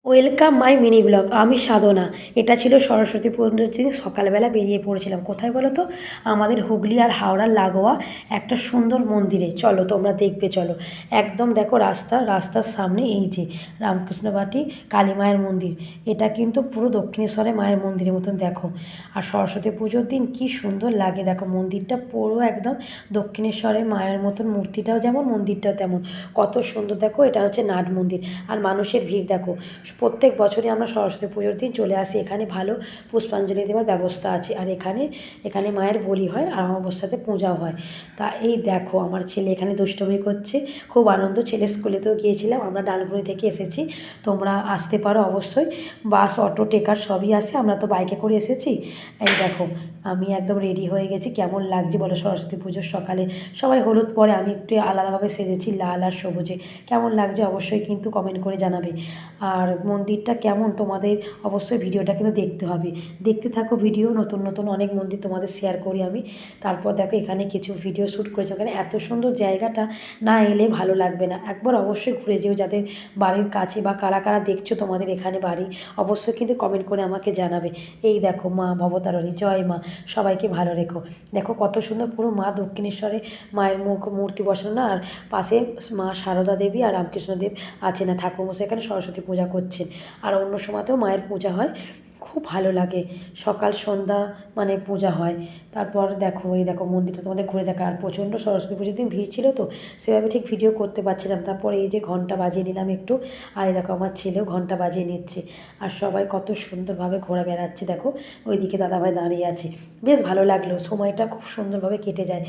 Welcome my mini blog. আমি সাধনা। এটা ছিল সরস্বতী পুজোর দিন সকালবেলা বেরিয়ে পড়েছিলাম। কোথায় বলো তো? আমাদের হুগলি আর হাওড়ার লাগোয়া একটা সুন্দর মন্দিরে। চলো তোমরা দেখবে, চলো। একদম দেখো রাস্তার সামনে এই যে রামকৃষ্ণবাটি কালী মায়ের মন্দির। এটা কিন্তু পুরো দক্ষিণেশ্বরে মায়ের মন্দিরের মতন দেখো। আর সরস্বতী পুজোর দিন কি সুন্দর লাগে দেখো, মন্দিরটা পুরো একদম দক্ষিণেশ্বরের মায়ের মতন, মূর্তিটাও যেমন মন্দিরটাও তেমন। কত সুন্দর দেখো, এটা হচ্ছে নাট মন্দির। আর মানুষের ভিড় দেখো। প্রত্যেক বছরই আমরা সরস্বতী পুজোর দিন চলে আসি এখানে। ভালো পুষ্পাঞ্জলি দেওয়ার ব্যবস্থা আছে। আর এখানে মায়ের বলি হয় আর অমাবস্যাতে পূজাও হয়। তা এই দেখো আমার ছেলে এখানে দুষ্টুমি করছে, খুব আনন্দ। ছেলের স্কুলেতেও গিয়েছিলাম, আমরা ডানকুনি থেকে এসেছি। তোমরা আসতে পারো অবশ্যই, বাস অটো টেকার সবই আসে, আমরা তো বাইকে করে এসেছি। এই দেখো আমি একদম রেডি হয়ে গেছি। কেমন লাগছে বলো সরস্বতী পুজোর সকালে? সবাই হলুদ পরে, আমি একটু আলাদাভাবে সেজেছি লাল আর সবুজে। কেমন লাগছে অবশ্যই কিন্তু কমেন্ট করে জানাবে। আর মন্দিরটা কেমন তোমাদের অবশ্যই ভিডিওটা কিন্তু দেখতে হবে। দেখতে থাকো ভিডিও, নতুন নতুন অনেক মন্দির তোমাদের শেয়ার করি আমি। তারপর দেখো এখানে কিছু ভিডিও শ্যুট করেছি। ওখানে এত সুন্দর জায়গাটা, না এলে ভালো লাগবে না। একবার অবশ্যই ঘুরে যেও যাদের বাড়ির কাছে, বা কারা কারা দেখছো তোমাদের এখানে বাড়ি, অবশ্যই কিন্তু কমেন্ট করে আমাকে জানাবে। এই দেখো মা ভবতারিণী, জয় মা, সবাইকে ভালো রেখো। দেখো কত সুন্দর পুরো মা দক্ষিণেশ্বরে মায়ের মূর্তি বসানো না, আর পাশে মা সারদা দেবী আর রামকৃষ্ণ দেব আছে না, ঠাকুরমশাই এখানে সরস্বতী পূজা করছেন। আর অন্য সময়তেও মায়ের পূজা হয়, খুব ভালো লাগে। সকাল সন্ধ্যা মানে পূজা হয়। তারপর দেখো এই দেখো মন্দিরটা তোমাদের ঘুরে দেখা। আর প্রচণ্ড সরস্বতী পুজোর দিন ভিড় ছিল তো, সেভাবে ঠিক ভিডিও করতে পারছিলাম। তারপর এই যে ঘন্টা বাজিয়ে নিলাম একটু। আর এই দেখো আমার ছেলেও ঘন্টা বাজিয়ে নিচ্ছে। আর সবাই কত সুন্দরভাবে ঘোরা বেড়াচ্ছে দেখো। ওইদিকে দাদাভাই দাঁড়িয়ে আছে। বেশ ভালো লাগলো, সময়টা খুব সুন্দরভাবে কেটে যায়।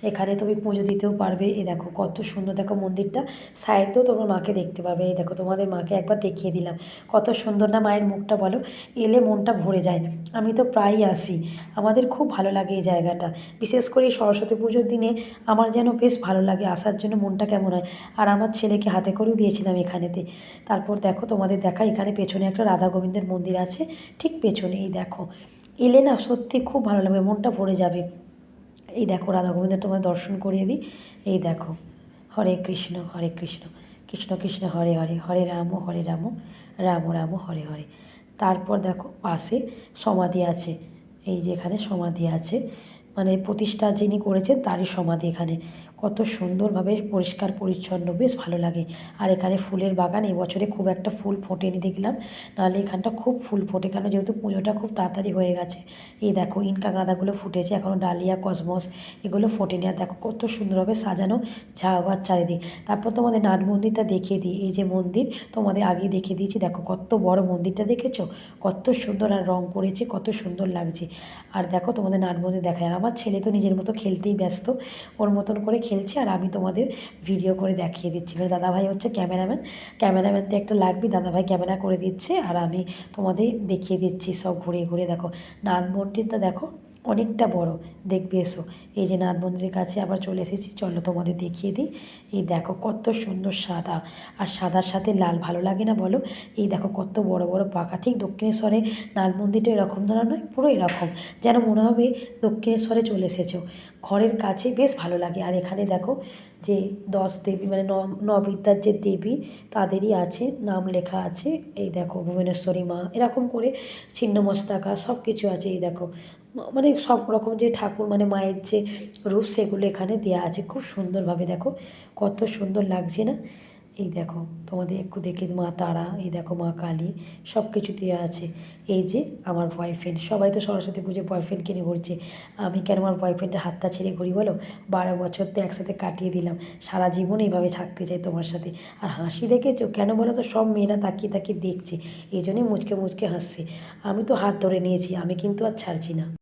এখানে তুমি পুজো দিতেও পারবে। এই দেখো কত সুন্দর দেখো মন্দিরটা। সাইডেও তোমার মাকে দেখতে পাবে। এই দেখো তোমাদের মাকে একবার দেখিয়ে দিলাম। কত সুন্দর না মায়ের মুখটা বলো? এলে মনটা ভরে যায়। আমি তো প্রায়ই আসি, আমাদের খুব ভালো লাগে এই জায়গাটা। বিশেষ করে এই সরস্বতী পুজোর দিনে আমার যেন বেশ ভালো লাগে আসার জন্য, মনটা কেমন হয়। আর আমার ছেলেকে হাতে করেও দিয়েছিলাম এখানেতে। তারপর দেখো তোমাদের দেখা, এখানে পেছনে একটা রাধা গোবিন্দের মন্দির আছে, ঠিক পেছনে। এই দেখো এলে না সত্যি খুব ভালো লাগবে, মনটা ভরে যাবে। এই দেখো রাধা গোবিন্দের তোমার দর্শন করিয়ে দিই। এই দেখো, হরে কৃষ্ণ হরে কৃষ্ণ, কৃষ্ণ কৃষ্ণ হরে হরে, হরে রাম রাম রাম হরে হরে। তারপর দেখো পাশে সমাধি আছে। এই যে এখানে সমাধি আছে, মানে প্রতিষ্ঠা যিনি করেছেন তারই সমাধি এখানে। কত সুন্দরভাবে পরিষ্কার পরিচ্ছন্ন, বেশ ভালো লাগে। আর এখানে ফুলের বাগান, এবছরে খুব একটা ফুল ফোটেনি দেখলাম, নাহলে এখানটা খুব ফুল ফোটে, কারণ যেহেতু পুজোটা খুব তাড়াতাড়ি হয়ে গেছে। এই দেখো ইনকা গাঁদাগুলো ফুটেছে, এখনও ডালিয়া কসমস এগুলো ফোটেনি। আর দেখো কত সুন্দরভাবে সাজানো ঝাউ গাছ চারিদিক। তারপর তোমাদের নাট মন্দিরটা দেখিয়ে দিই। এই যে মন্দির তোমাদের আগে দেখিয়ে দিয়েছি, দেখো কত বড় মন্দিরটা, দেখেছো কত সুন্দর, আর রং করেছে কত সুন্দর লাগছে। আর দেখো তোমাদের নাট মন্দির দেখায়। আর আমার ছেলে তো নিজের মতো খেলতেই ব্যস্ত, ওর মতন করে খেলছে, আর আমি তোমাদের ভিডিও করে দেখিয়ে দিচ্ছি। মানে দাদাভাই হচ্ছে ক্যামেরাম্যান, ক্যামেরাম্যান তো একটা লাগবে, দাদাভাই ক্যামেরা করে দিচ্ছে, আর আমি তোমাদের দেখিয়ে দিচ্ছি সব ঘুরে ঘুরে। দেখো নাট মন্দিরটা দেখো অনেকটা বড়, দেখবে এসো। এই যে নাট মন্দিরের কাছে আবার চলে এসেছি, চলো তোমাদের দেখিয়ে দিই। এই দেখো কত সুন্দর সাদা, আর সাদার সাথে লাল ভালো লাগে না বলো? এই দেখো কত বড় বড় পাখা। ঠিক দক্ষিণেশ্বরে নাট মন্দিরটা এরকম ধরনের নয়, পুরো এরকম, যেন মনে হবে দক্ষিণেশ্বরে চলে এসেছো। ঘরের কাছে বেশ ভালো লাগে। আর এখানে দেখো যে 10 দেবী, মানে নবিদ্যার যে দেবী তাদেরই আছে, নাম লেখা আছে। এই দেখো ভুবনেশ্বরী মা, এরকম করে ছিন্নমস্তাকা সব কিছু আছে। এই দেখো মানে সব রকম যে ঠাকুর, মানে মায়ের যে রূপ, সেগুলো এখানে দেওয়া আছে খুব সুন্দরভাবে। দেখো কত সুন্দর লাগছে না? এই দেখো তোমাদের একটু দেখে, মা তারা, এই দেখো মা কালী, সব কিছু দেওয়া আছে। এই যে আমার বয়ফ্রেন্ড, সবাই তো সরস্বতী পুজোয় বয়ফ্রেন্ড কিনে ঘুরছে, আমি কেন আমার বয়ফ্রেন্ডের হাতটা ছেড়ে ঘুরি বলো? 12 বছর তো একসাথে কাটিয়ে দিলাম, সারা জীবন এইভাবে থাকতে চাই তোমার সাথে। আর হাসি দেখেছো কেন বলো তো? সব মেয়েরা তাকিয়ে তাকিয়ে দেখছে, এই জন্যই মুচকে মুচকে হাসছে। আমি তো হাত ধরে নিয়েছি, আমি কিন্তু আর ছাড়ছি না।